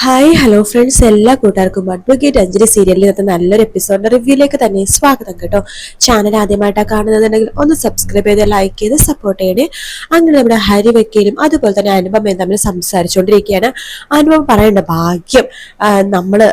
Hi hello friends, എല്ലാ കൂട്ടുകാർക്കും advocate Anjali സീരിയലിനകത്ത് നല്ലൊരു എപ്പിസോഡിന്റെ റിവ്യൂയിലേക്ക് തന്നെ സ്വാഗതം കേട്ടോ. ചാനൽ ആദ്യമായിട്ടാണ് കാണുന്നതെന്നുണ്ടെങ്കിൽ ഒന്ന് സബ്സ്ക്രൈബ് ചെയ്ത് ലൈക്ക് ചെയ്ത് സപ്പോർട്ട് ചെയ്യണേ. അങ്ങനെ നമ്മുടെ ഹരി വക്കീലും അതുപോലെ തന്നെ അനുപമയും തമ്മിൽ സംസാരിച്ചുകൊണ്ടിരിക്കുകയാണ്. അനുപമ പറയേണ്ട ഭാഗ്യം നമ്മള്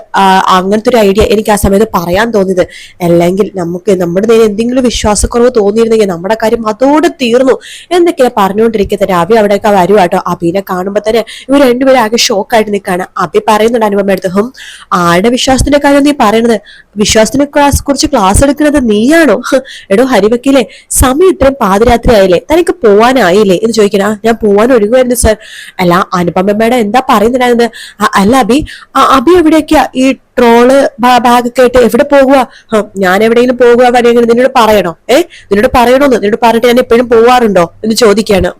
അങ്ങനത്തെ ഒരു ഐഡിയ എനിക്ക് ആ സമയത്ത് പറയാൻ തോന്നിയത്. അല്ലെങ്കിൽ നമുക്ക് നമ്മുടെ നേരെ എന്തെങ്കിലും വിശ്വാസക്കുറവ് തോന്നിയിരുന്നെങ്കിൽ നമ്മുടെ കാര്യം അതോടെ തീർന്നു എന്തൊക്കെയാ പറഞ്ഞുകൊണ്ടിരിക്കുന്നത്. രവി അവിടെയൊക്കെ വരുവാട്ടോ. അഭിനെ കാണുമ്പോൾ തന്നെ ഇവർ രണ്ടുപേരും ആകെ ഷോക്കായിട്ട് നിൽക്കുകയാണ്. പറയുന്നുണ്ട് അനുപമ എടുത്ത്, ആരുടെ വിശ്വാസത്തിന്റെ കാര്യം നീ പറയണത്? വിശ്വാസത്തിനെ കുറിച്ച് ക്ലാസ് എടുക്കുന്നത് നീയാണോ? എടോ ഹരിവക്കീലെ, സമയം ഇത്രയും പാതിരാത്രി ആയില്ലേ, തനിക്ക് പോവാനായില്ലേ എന്ന് ചോദിക്കണ. ഞാൻ പോവാൻ ഒരുങ്ങുമായിരുന്നു സർ. അല്ല അനുപമയുടെ എന്താ പറയുന്നുണ്ടായിരുന്നത്? അല്ല അബി എവിടേക്കാ ഈ ട്രോള് ബാഗൊക്കെ ആയിട്ട് എവിടെ പോകുക? ഞാൻ എവിടെയെങ്കിലും പോകുക വരെയെങ്കിലും നിന്നോട് പറയണോ? നിന്നോട് പറയണോന്ന്? നിന്നോട് പറഞ്ഞിട്ട് ഞാൻ എപ്പോഴും പോവാറുണ്ടോ എന്ന് ചോദിക്കുകയാണ്.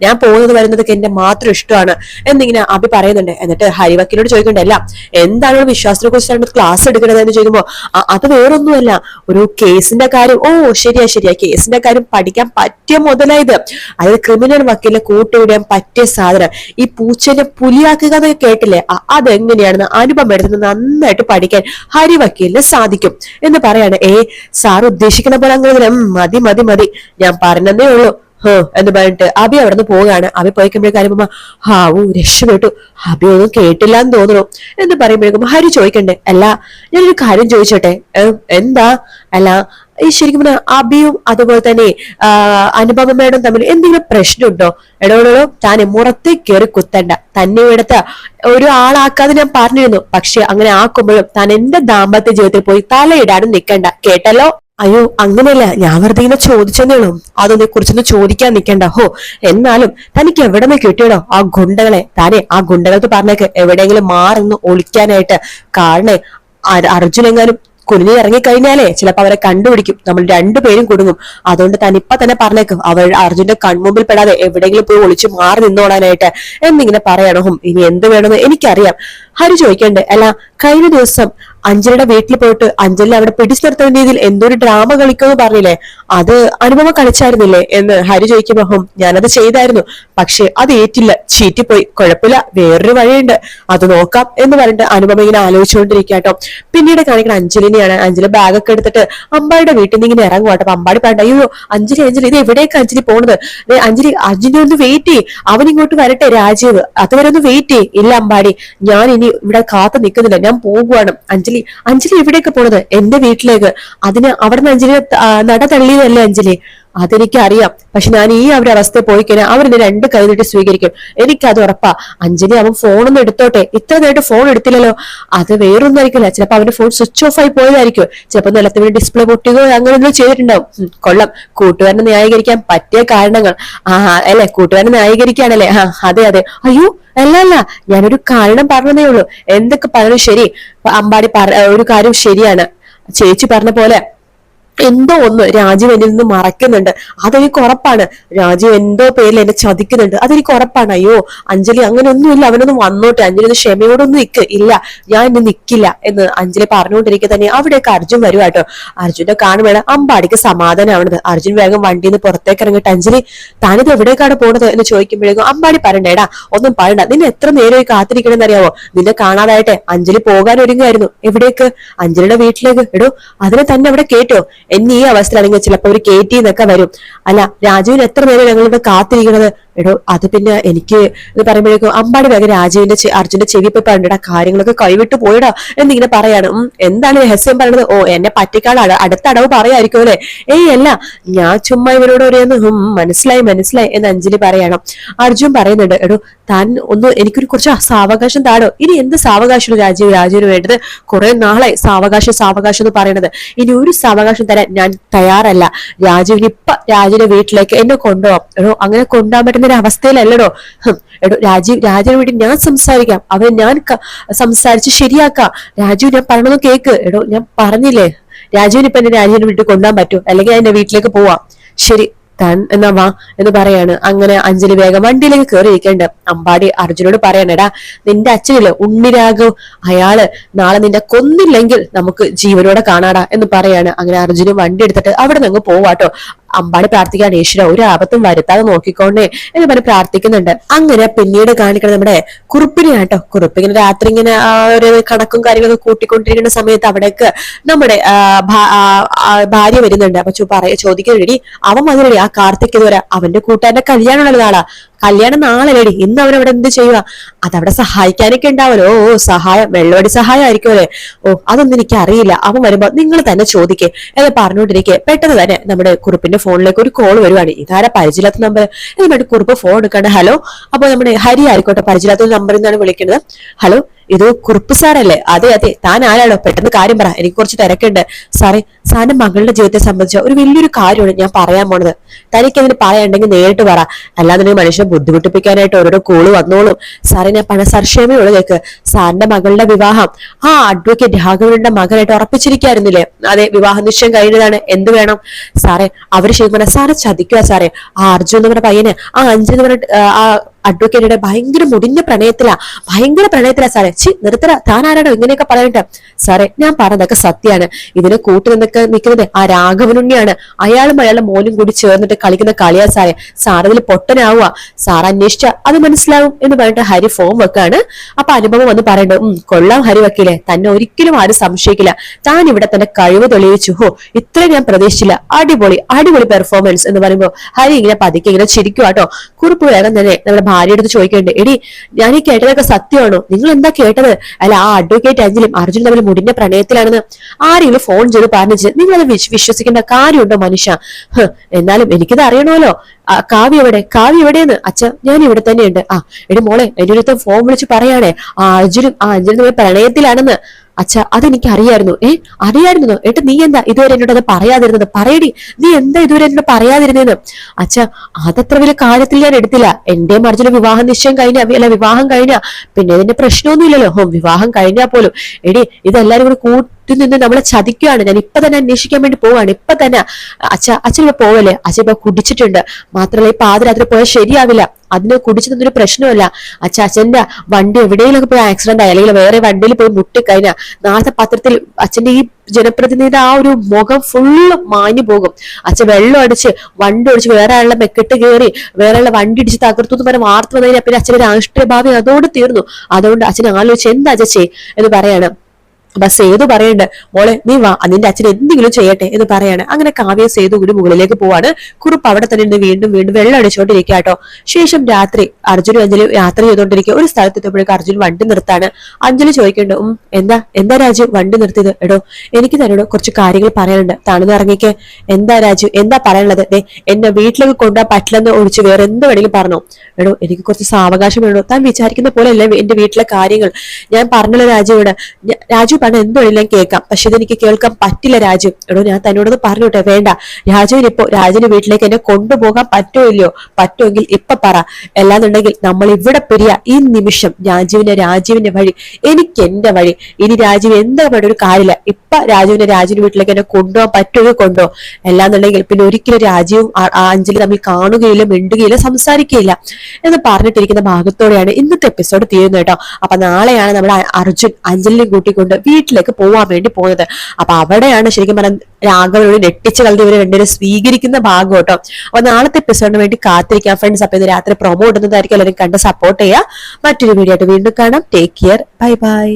ഞാൻ പോകുന്നത് വരുന്നതൊക്കെ എന്റെ മാത്രം ഇഷ്ടമാണ് എന്നിങ്ങനെ അബി പറയുന്നുണ്ട്. എന്നിട്ട് ഹരിവക്കീലോട് ചോദിക്കണ്ടല്ല, എന്താണ് വിശ്വാസത്തെ കുറിച്ചാണ് ക്ലാസ് എടുക്കുന്നത് എന്ന് ചോദിക്കുമ്പോ, അത് വേറൊന്നുമല്ല, ഒരു കേസിന്റെ കാര്യം. ഓ ശരിയാ, കേസിന്റെ കാര്യം പഠിക്കാൻ പറ്റിയ മുതലായത്. അതായത് ക്രിമിനൽ വക്കീലിനെ കൂട്ടുവിടാൻ പറ്റിയ സാധനം. ഈ പൂച്ചനെ പുലിയാക്കുക എന്നൊക്കെ കേട്ടില്ലേ, അതെങ്ങനെയാണെന്ന് അനുപമ എടുത്ത് നന്നായി പഠിക്കാൻ ഹരി വക്കീലിന് സാധിക്കും എന്ന് പറയാണ്. സാർ ഉദ്ദേശിക്കുന്ന പോലെ അങ്ങനെ മതി, ഞാൻ പറഞ്ഞതേ ഉള്ളൂ എന്ന് പറഞ്ഞിട്ട് അബി അവിടെ നിന്ന് പോവുകയാണ്. അബി പോയിക്കുമ്പോഴേക്കും അനുപമ, രക്ഷപ്പെട്ടു, അബി ഒന്നും കേട്ടില്ല എന്ന് തോന്നുന്നു എന്ന് പറയുമ്പോഴേക്കും ഹരി ചോദിക്കണ്ടേ, അല്ല ഞാനൊരു കാര്യം ചോദിച്ചോട്ടെ? എന്താ? അല്ല ഈ ശരിക്കും പറഞ്ഞാൽ അബിയും അതുപോലെ തന്നെ അനുപമയും തമ്മിൽ എന്തെങ്കിലും പ്രശ്നമുണ്ടോ? എടോ താൻ മുറത്തെ കയറി കുത്തണ്ട. തന്നെ ഇവിടുത്തെ ഒരു ആളാക്കാതെ ഞാൻ പറഞ്ഞിരുന്നു. പക്ഷെ അങ്ങനെ ആക്കുമ്പോഴും താൻ എന്റെ ദാമ്പത്യ ജീവിതത്തിൽ പോയി തലയിടാനും നിൽക്കണ്ട, കേട്ടല്ലോ? അയ്യോ അങ്ങനെയല്ല, ഞാൻ വെറുതെ ഇങ്ങനെ ചോദിച്ചെന്നേളൂ, അതൊന്നെ കുറിച്ചൊന്നും ചോദിക്കാൻ നിൽക്കണ്ട. എന്നാലും തനിക്ക് എവിടെ നിന്ന് കിട്ടിയടോ ആ ഗുണ്ടകളെ? താനെ ആ ഗുണ്ടകൾക്ക് പറഞ്ഞേക്ക് എവിടെയെങ്കിലും മാറുന്നു ഒളിക്കാനായിട്ട്. കാരണം അർജുൻ എങ്ങാനും കുനിഞ്ഞു ഇറങ്ങിക്കഴിഞ്ഞാലേ ചിലപ്പോ അവരെ കണ്ടുപിടിക്കും, നമ്മൾ രണ്ടുപേരും കുടുങ്ങും. അതുകൊണ്ട് താൻ ഇപ്പൊ തന്നെ പറഞ്ഞേക്കും അർജുന്റെ കൺമുമ്പിൽ പെടാതെ എവിടെയെങ്കിലും പോയി ഒളിച്ചു മാറി നിന്നോടാനായിട്ട് എന്നിങ്ങനെ പറയണം. ഇനി എന്ത് വേണമെന്ന് എനിക്കറിയാം. ഹരി ചോദിക്കണ്ടേ, അല്ല കഴിഞ്ഞ ദിവസം അഞ്ജലിയുടെ വീട്ടിൽ പോയിട്ട് അഞ്ജലി അവിടെ പിടിച്ചു നിർത്തുന്ന രീതിയിൽ എന്തൊരു ഡ്രാമ കളിക്കുമെന്ന് പറഞ്ഞില്ലേ, അത് അനുപമ കളിച്ചായിരുന്നില്ലേ എന്ന് ഹരി ചോദിക്കുമ്പോ, ഞാനത് ചെയ്തായിരുന്നു, പക്ഷെ അത് ഏറ്റില്ല, ചീറ്റിപ്പോയി. കുഴപ്പമില്ല, വേറൊരു വഴിയുണ്ട്, അത് നോക്കാം എന്ന് പറഞ്ഞിട്ട് അനുപമ ഇങ്ങനെ ആലോചിച്ചുകൊണ്ടിരിക്കാട്ടോ. പിന്നീട് കാണിക്കുന്ന അഞ്ജലിനെയാണ്. അഞ്ജലി ബാഗൊക്കെ എടുത്തിട്ട് അമ്പാടിയുടെ വീട്ടിൽ നിന്ന് ഇങ്ങനെ ഇറങ്ങുവാട്ടോ. അപ്പൊ അമ്പാടി പറയണ്ട, അയ്യോ അഞ്ജലി ഇത് എവിടേക്ക് അഞ്ജലി പോണത്? അഞ്ജലി ഒന്ന് വെയിറ്റ് ചെയ്യ്, അവൻ ഇങ്ങോട്ട് വരട്ടെ രാജീവ്, അതുവരെ ഒന്ന് വെയിറ്റ് ചെയ്യ്. ഇല്ല അമ്പാടി, ഞാൻ ഇനി ഇവിടെ കാത്തു നിൽക്കുന്നില്ല, ഞാൻ പോകുവാണ്. അഞ്ജലി എവിടേക്ക് പോണത്? എന്റെ വീട്ടിലേക്ക്. അതിന് അവിടുന്ന് അഞ്ജലിയെ നട തള്ളിയതല്ലേ അഞ്ജലി? അതെനിക്കറിയാം, പക്ഷെ ഞാൻ ഈ ഒരു അവസ്ഥയിൽ പോയി കഴിഞ്ഞാൽ അവരെന്നെ രണ്ട് കൈ നീട്ടി സ്വീകരിക്കും, എനിക്കത് ഉറപ്പാ. അഞ്ജലി അവൻ ഫോണൊന്നും എടുത്തോട്ടെ, ഇത്ര നേരിട്ട് ഫോൺ എടുത്തില്ലല്ലോ. അത് വേറൊന്നും ആയിരിക്കില്ല, ചിലപ്പോ അവന്റെ ഫോൺ സ്വിച്ച് ഓഫ് ആയി പോയതായിരിക്കും, ചിലപ്പോ നിലത്ത് വീണ് ഡിസ്പ്ലേ പൊട്ടുകയോ അങ്ങനെ ഒന്നും ചെയ്തിട്ടുണ്ടാവും. കൊള്ളാം, കൂട്ടുകാരനെ ന്യായീകരിക്കാൻ പറ്റിയ കാരണങ്ങൾ. അല്ലെ, കൂട്ടുകാരനെ ന്യായീകരിക്കുകയാണല്ലേ? അതെ. അയ്യോ അല്ല, ഞാനൊരു കാരണം പറഞ്ഞതേ ഉള്ളൂ. എന്തൊക്കെ പറഞ്ഞു ശരി, അമ്പാടി ഒരു കാര്യം ശരിയാണ്, ചേച്ചി പറഞ്ഞ പോലെ എന്തോ ഒന്ന് രാജീവ് എന്നിൽ നിന്ന് മറക്കുന്നുണ്ട്, അതെനിക്ക് ഉറപ്പാണ്. രാജീവ് എന്തോ പേരിൽ എന്നെ ചതിക്കുന്നുണ്ട്, അതെനിക്ക് ഉറപ്പാണ്. അയ്യോ അഞ്ജലി അങ്ങനെ ഒന്നുമില്ല, അവനൊന്നും വന്നോട്ടെ, അഞ്ജലി ഒന്ന് ക്ഷമയോടൊന്നും നിൽക്ക്. ഇല്ല, ഞാൻ ഇന്ന് നിൽക്കില്ല എന്ന് അഞ്ജലി പറഞ്ഞുകൊണ്ടിരിക്കുക തന്നെ അവിടേക്ക് അർജുൻ വരുവാട്ടോ. അർജുനെ കാണുമ്പോഴാണ് അമ്പാടിക്ക് സമാധാനമാവണത്. അർജുൻ വേഗം വണ്ടിയിൽ നിന്ന് പുറത്തേക്ക് ഇറങ്ങിട്ട്, അഞ്ജലി താനിത് എവിടേക്കാണ് പോണത് എന്ന് ചോദിക്കുമ്പോഴേക്കും അമ്പാടി പറയണ്ടേടാ, ഒന്നും പറയണ്ട, നിന്നെ എത്ര നേരമായി കാത്തിരിക്കണമെന്ന് അറിയാവോ? നിന്നെ കാണാതായിട്ട് അഞ്ജലി പോകാൻ ഒരുങ്ങായിരുന്നു. എവിടേക്ക്? അഞ്ജലിയുടെ വീട്ടിലേക്ക്. എടോ അതിനെ തന്നെ അവിടെ കേട്ടോ? എന്നീ ഈ അവസ്ഥയിലാണെങ്കിൽ ചിലപ്പോ ഒരു കേറ്റി എന്നൊക്കെ വരും. അല്ല രാജുവിന് എത്ര നേരം ഞങ്ങളിവിടെ കാത്തിരിക്കണത്? എടോ അത് പിന്നെ എനിക്ക് എന്ന് പറയുമ്പോഴേക്കും അമ്പാടി വേഗം അർജുന്റെ ചെവി പോയി പറഞ്ഞിടാ, കാര്യങ്ങളൊക്കെ കൈവിട്ട് പോയിടാ എന്നിങ്ങനെ പറയാണ്. എന്താണ് രഹസ്യം പറയണത്? ഓ എന്നെ പറ്റിക്കാളാണ്, അടുത്ത അടവ് പറയായിരിക്കും അല്ലെ? അല്ല, ഞാൻ ചുമ്മാ ഇവരോട് ഒരു മനസ്സിലായി എന്ന് അഞ്ജലി പറയണം. അർജുൻ പറയുന്നുണ്ട്, എടോ താൻ ഒന്ന് എനിക്കൊരു കുറച്ച് സാവകാശം താടോ. ഇനി എന്ത് സാവകാശം രാജുവിന് വേണ്ടത്? കുറെ നാളായി സാവകാശം എന്ന് പറയുന്നത്. ഇനി ഒരു സാവകാശം തരാൻ ഞാൻ തയ്യാറല്ല. രാജുവിന് രാജുവിന്റെ വീട്ടിലേക്ക് എന്നെ കൊണ്ടുപോകാം. എടോ അങ്ങനെ കൊണ്ടുപോകാൻ പറ്റുന്ന ഒരു അവസ്ഥയിലല്ലടോ. എടോ രാജുവിന്റെ വീട്ടിൽ ഞാൻ സംസാരിക്കാം, അവൻ ഞാൻ സംസാരിച്ച് ശരിയാക്കാം. രാജു ഞാൻ പറഞ്ഞത് കേക്ക്. എടോ ഞാൻ പറഞ്ഞില്ലേ, രാജുവിന് ഇപ്പൊ എന്നെ രാജുവിന്റെ വീട്ടിൽ കൊണ്ടുപോകാൻ പറ്റും, അല്ലെങ്കിൽ എന്റെ വീട്ടിലേക്ക് പോവാം. ശരി താൻ എന്നാ വാ എന്ന് പറയാണ്. അങ്ങനെ അഞ്ജലി വേഗം വണ്ടിയിലേക്ക് കയറിയിരിക്കേണ്ട. അമ്പാടി അർജുനോട് പറയണടാ, നിന്റെ അച്ഛനില്ലേ ഉണ്ണിരാഘവ്, അയാള് നാളെ നിന്നെ കൊന്നില്ലെങ്കിൽ നമുക്ക് ജീവനോടെ കാണാടാ എന്ന് പറയാണ്. അങ്ങനെ അർജുന് വണ്ടി എടുത്തിട്ട് അവിടെ നിന്ന് പോവാട്ടോ. അമ്പാടി പ്രാർത്ഥിക്കാൻ ഈശ്വര ഒരു ആപത്തും വരുത്താതെ നോക്കിക്കോണ്ടേ എന്ന് പറഞ്ഞ് പ്രാർത്ഥിക്കുന്നുണ്ട്. അങ്ങനെ പിന്നീട് കാണിക്കണം നമ്മുടെ കുറുപ്പിനെയാട്ടോ. കുറുപ്പിങ്ങനെ രാത്രി ഇങ്ങനെ ഒരു കണക്കും കാര്യങ്ങളൊക്കെ കൂട്ടിക്കൊണ്ടിരിക്കുന്ന സമയത്ത് അവിടേക്ക് നമ്മുടെ ഭാര്യ വരുന്നുണ്ട്. അപ്പൊ ചോദിക്കുന്നടി അവൻ വന്നില്ലേ ആ കാർത്തിക് ഇതുവരെ അവന്റെ കൂട്ടുകാരന്റെ കല്യാണമുള്ള നാളാ. കല്യാണം നാളെ ലേടി, ഇന്ന് അവനവിടെ എന്ത് ചെയ്യുക? അതവിടെ സഹായിക്കാനൊക്കെ ഉണ്ടാവല്ലോ. ഓ സഹായം, വെള്ളവടി സഹായം ആയിരിക്കുമല്ലേ? ഓ അതൊന്നും എനിക്ക് അറിയില്ല, അവൻ വരുമ്പോ നിങ്ങൾ തന്നെ ചോദിക്കേ എന്ന് പറഞ്ഞുകൊണ്ടിരിക്കെ പെട്ടെന്ന് തന്നെ നമ്മുടെ കുറുപ്പിന്റെ ഫോണിലേക്ക് ഒരു കോൾ വരുവാണ്. ഇതാരാ പരിചയമില്ലാത്ത നമ്പർ എന്ന് പറഞ്ഞിട്ട് കുറുപ്പ് ഫോൺ എടുക്കാണ്ട് ഹലോ, അപ്പൊ നമ്മുടെ ഹരി ആയിക്കോട്ടെ, പരിചയമില്ലാത്ത നമ്പറിൽ നിന്നാണ് വിളിക്കുന്നത്. ഹലോ, ഇത് കുറുപ്പ് സാറല്ലേ? അതെ അതെ, താൻ ആരാണോ? പെട്ടെന്ന് കാര്യം പറ, എനിക്ക് കുറച്ച് തിരക്കുണ്ട്. സാറേ, സാറിന്റെ മകളുടെ ജീവിതത്തെ സംബന്ധിച്ച ഒരു വലിയൊരു കാര്യമാണ് ഞാൻ പറയാൻ പോണത്. തനിക്ക് അതിന് പറയാനുണ്ടെങ്കിൽ നേരിട്ട് പറ, അല്ലാതെ മനുഷ്യനെ ബുദ്ധിമുട്ടിപ്പിക്കാനായിട്ട് ഓരോരോ കോള് വന്നോളും. സാറേ, ഞാൻ പണ സംശയമേ ഉള്ളൂ. കേക്ക്, സാറിന്റെ മകളുടെ വിവാഹം ആ അഡ്വക്കേറ്റ് രാഘവന്റെ മകനായിട്ട് ഉറപ്പിച്ചിരിക്കായിരുന്നില്ലേ? അതെ, വിവാഹ നിശ്ചയം കഴിഞ്ഞതാണ്. എന്ത് വേണം സാറേ? അവര് ശരിക്കും പറഞ്ഞാൽ സാറെ ചതിക്കുക സാറേ. ആ അർജുൻ എന്ന് പറഞ്ഞ പയ്യന് ആ അഞ്ചു എന്ന് പറഞ്ഞ ആ അഡ്വക്കേറ്റിയുടെ ഭയങ്കര മുടിഞ്ഞ പ്രണയത്തിലാ സാറേ. നിർത്തല, താൻ ആരാണോ ഇങ്ങനെയൊക്കെ പറയട്ടെ? സാറേ, ഞാൻ പറഞ്ഞതൊക്കെ സത്യമാണ്. ഇതിനെ കൂട്ടി നിൽക്കുന്നത് ആ രാഘവനുണ്ണിയാണ്. അയാളും അയാളുടെ മോനും കൂടി ചേർന്നിട്ട് കളിക്കുന്ന കളിയാ സാറേ. സാർ അതിൽ പൊട്ടനാവുക. സാർ അന്വേഷിച്ച അത് മനസ്സിലാവും എന്ന് പറഞ്ഞിട്ട് ഹരി ഫോം വെക്കാണ്. അപ്പൊ അനുഭവം വന്ന് പറയണ്ടോ, കൊള്ളാം ഹരി വക്കീലെ, തന്നെ ഒരിക്കലും ആരും സംശയിക്കില്ല. താൻ ഇവിടെ തന്നെ കഴിവ് തെളിയിച്ചു. ഹോ, ഇത്രയും ഞാൻ പ്രതീക്ഷിച്ചില്ല. അടിപൊളി പെർഫോമൻസ് എന്ന് പറയുമ്പോ ഹരി ഇങ്ങനെ പതുക്കെ ഇങ്ങനെ ചിരിക്കും കേട്ടോ. കുറിപ്പ് വേഗം തന്നെ നമ്മുടെ ഭാര്യയുടെ അടുത്ത് ചോദിക്കേണ്ടത്, എടി ഞാൻ ഈ കേട്ടതൊക്കെ സത്യമാണോ? നിങ്ങൾ എന്താ കേട്ടത്? അല്ല, ആ അഡ്വക്കേറ്റ് അഞ്ചലും അർജുൻ തമ്മിൽ മുടിഞ്ഞ പ്രണയത്തിലാണെന്ന് ആരെങ്കിലും ഫോൺ ചെയ്ത് പറഞ്ഞിട്ട് നിങ്ങളത് വിശ്വസിക്കേണ്ട കാര്യമുണ്ടോ മനുഷ്യ? എന്നാലും എനിക്കിത് അറിയണമല്ലോ. കാവ്യ എവിടെയെന്ന്? അച്ഛ, ഞാൻ ഇവിടെ തന്നെയുണ്ട്. ആ എടി മോളെ, എന്റെ അടുത്ത് ഫോൺ വിളിച്ച് പറയാണേ ആ അർജുനും തമ്മിൽ പ്രണയത്തിലാണെന്ന്. അച്ഛ, അതെനിക്ക് അറിയായിരുന്നു. അറിയായിരുന്നോ? നീ എന്താ ഇതുവരെ എന്നോട് അത് പറയാതിരുന്നത്? പറയടി, നീ എന്താ ഇതുവരെ എന്നോട് പറയാതിരുന്നേന്ന്? അച്ഛ, അതത്ര വലിയ കാര്യത്തിൽ ഞാൻ എടുത്തില്ല. എന്റെയും അർജുന വിവാഹം കഴിഞ്ഞ പിന്നെ ഇതിന്റെ പ്രശ്നമൊന്നുമില്ലല്ലോ. വിവാഹം കഴിഞ്ഞാൽ പോലും എടി ഇതെല്ലാരും കൂടി നിന്ന് നമ്മളെ ചതിക്കുകയാണ്. ഞാൻ ഇപ്പൊ തന്നെ അന്വേഷിക്കാൻ വേണ്ടി പോവാണ്. ഇപ്പൊ തന്നെ അച്ഛൻ ഇപ്പൊ പോവല്ലേ? അച്ഛൻ ഇപ്പൊ കുടിച്ചിട്ടുണ്ട്. മാത്രമല്ല ഈ പാതിരാത്രി പോയാൽ ശരിയാവില്ല. അതിന് കുടിച്ചതൊരു പ്രശ്നമല്ല. അച്ഛന്റെ വണ്ടി എവിടെയെങ്കിലും പോയി ആക്സിഡന്റ് ആയി അല്ലെങ്കിൽ വേറെ വണ്ടിയിൽ പോയി മുട്ടിക്കഴിഞ്ഞാൽ നാളത്തെ പത്രത്തിൽ അച്ഛന്റെ ഈ ജനപ്രതിനിധിയുടെ ആ ഒരു മുഖം ഫുള്ള് മാഞ്ഞു പോകും. അച്ഛൻ വെള്ളം അടിച്ച് വണ്ടി ഓടിച്ച് വേറെ ആളുടെ മെക്കെട്ട് കയറി വേറെ ആളുടെ വണ്ടി ഇടിച്ച് തകർത്തു എന്ന് പറഞ്ഞ വാർത്ത വന്നു കഴിഞ്ഞാൽ പിന്നെ അച്ഛന്റെ രാഷ്ട്രീയ ഭാവി അതോട് തീർന്നു. അതുകൊണ്ട് അച്ഛൻ ആലോചിച്ച് എന്താ അച്ഛേ എന്ന് പറയാണ്. അപ്പൊ സേതു പറയണ്ട്, മോളെ നീ വാ, നിന്റെ അച്ഛൻ എന്തെങ്കിലും ചെയ്യട്ടെ എന്ന് പറയാണ്. അങ്ങനെ കാവ്യ സേതു കൂടി മുകളിലേക്ക് പോവാണ്. കുറുപ്പ് അവിടെ തന്നെ വീണ്ടും വെള്ളം അടിച്ചോണ്ടിരിക്കുക കേട്ടോ. ശേഷം രാത്രി അർജുനും അഞ്ജലി യാത്ര ചെയ്തോണ്ടിരിക്കുക. ഒരു സ്ഥലത്തെത്തുമ്പോഴേക്ക് അർജുൻ വണ്ടി നിർത്താണ്. അഞ്ജലി ചോദിക്കണ്ടോ, എന്താ രാജു വണ്ടി നിർത്തിയത്? എടോ, എനിക്ക് തന്നോട് കുറച്ച് കാര്യങ്ങൾ പറയാനുണ്ട്, താണെന്ന് ഇറങ്ങിക്കേ. എന്താ രാജു, എന്താ പറയാനുള്ളത്? എന്നെ വീട്ടിലേക്ക് കൊണ്ടുപോകാൻ പറ്റില്ലെന്ന് ഒഴിച്ച് വേറെ എന്ത് വേണമെങ്കിലും പറഞ്ഞോ? എടോ, എനിക്ക് കുറച്ച് സാവകാശം വേണോ? താൻ വിചാരിക്കുന്ന പോലെ അല്ലേ എന്റെ വീട്ടിലെ കാര്യങ്ങൾ. ഞാൻ പറഞ്ഞല്ലോ രാജുവോട്. രാജു പറഞ്ഞ എന്തുവേണമെങ്കിലും കേൾക്കാം, പക്ഷെ ഇതെനിക്ക് കേൾക്കാൻ പറ്റില്ല രാജു. എടോ, ഞാൻ തന്നോടൊന്ന് പറഞ്ഞോട്ടെ. വേണ്ട, രാജുവിന്റെ വീട്ടിലേക്ക് എന്നെ കൊണ്ടുപോകാൻ പറ്റുമെങ്കിൽ ഇപ്പൊ പറ. അല്ലാന്നുണ്ടെങ്കിൽ നമ്മൾ ഇവിടെ പെരിയ ഈ നിമിഷം രാജുവിന്റെ വഴി, എനിക്ക് എന്റെ വഴി. ഇനി രാജുവിന് എന്താ വേണ്ട ഒരു കാര്യമില്ല. ഇപ്പൊ രാജുവിന്റെ വീട്ടിലേക്ക് എന്നെ കൊണ്ടുപോകാൻ പറ്റുമെങ്കിൽ കൊണ്ടോ. അല്ലാന്നുണ്ടെങ്കിൽ പിന്നെ ഒരിക്കലും രാജുവും അഞ്ജലി തമ്മിൽ കാണുകയില്ല, മിണ്ടുകയില്ല, സംസാരിക്കുകയില്ല എന്ന് പറഞ്ഞിട്ടിരിക്കുന്ന ഭാഗത്തോടെയാണ് ഇന്നത്തെ എപ്പിസോഡ് തീരുന്നത് കേട്ടോ. അപ്പൊ നാളെയാണ് നമ്മുടെ അർജുൻ അഞ്ജലിനെ കൂട്ടിക്കൊണ്ട് വീട്ടിലേക്ക് പോവാൻ വേണ്ടി പോകുന്നത്. അപ്പൊ അവിടെയാണ് ശരിക്കും പറഞ്ഞാൽ രാഘവനോട് നെട്ടിച്ച് കളഞ്ഞ് ഇവര് രണ്ടുപേരും സ്വീകരിക്കുന്ന ഭാഗം കേട്ടോ. അപ്പൊ നാളത്തെ എപ്പിസോഡിന് വേണ്ടി കാത്തിരിക്കാം ഫ്രണ്ട്സ്. അപ്പൊ ഇത് രാത്രി പ്രൊമോ ഇടുന്നതായിരിക്കും. എല്ലാവരും കണ്ട് സപ്പോർട്ട് ചെയ്യുക. മറ്റൊരു വീഡിയോ ആയിട്ട് വീണ്ടും കാണാം. Take care, bye bye.